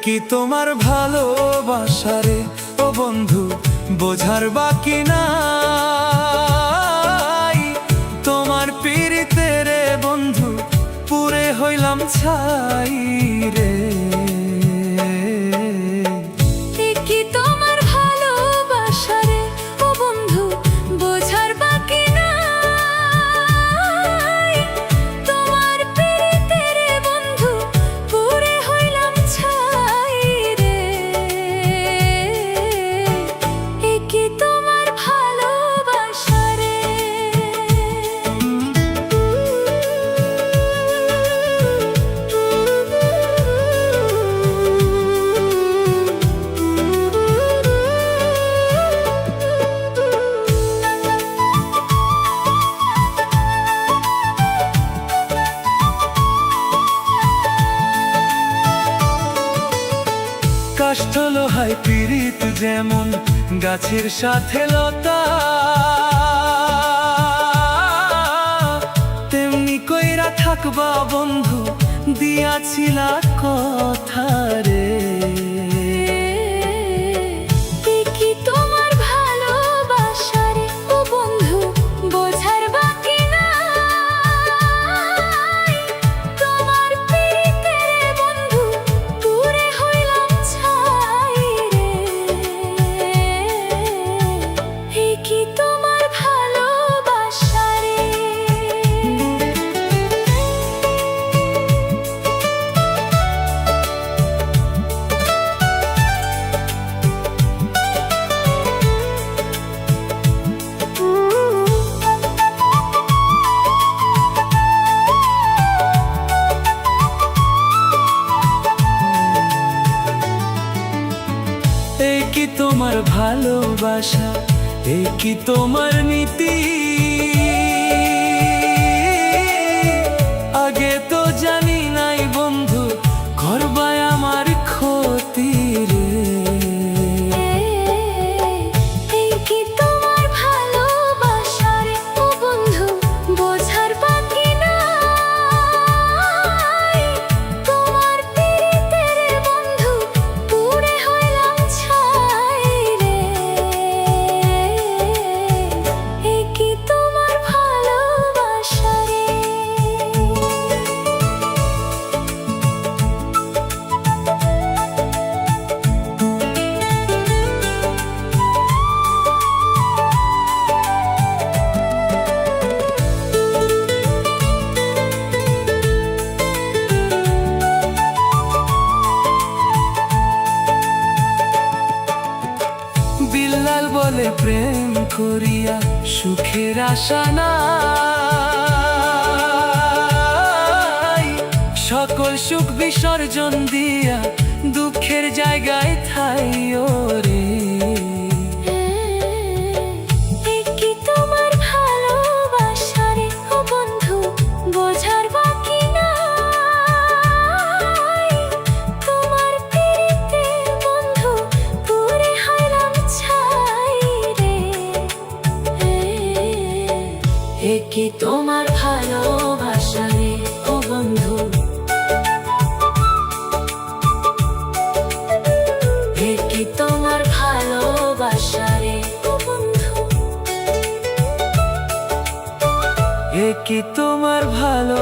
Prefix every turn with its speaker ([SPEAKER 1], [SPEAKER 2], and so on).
[SPEAKER 1] কি তোমার ভালোবাসারে ও বন্ধু বোঝার বাকি নাই। তোমার পিরিতে রে বন্ধু পুরে হইলাম ছাই রে। কাষ্ঠ লোহায় পীড়িত যেমন গাছের সাথে লতা, তেমনি কইরা থাকবা বন্ধু দিয়াছিলা কথা রে। এই কি তোমার ভালোবাসা, এই কি তোমার নীতি, আগে তো জানি নাই বন্ধু করবায় আমার ক্ষতি রে। বিল্লাল বলে প্রেম করিয়া সুখের আশা নাই, সকল সুখ বিসর্জন দিয়া দুঃখের জায়গায় ঠাই ওরে।
[SPEAKER 2] কি তোমার ভালোবাসা রে ও বন্ধু, কি তোমার ভালোবাসা রে ও বন্ধু,
[SPEAKER 1] কি তোমার ভালো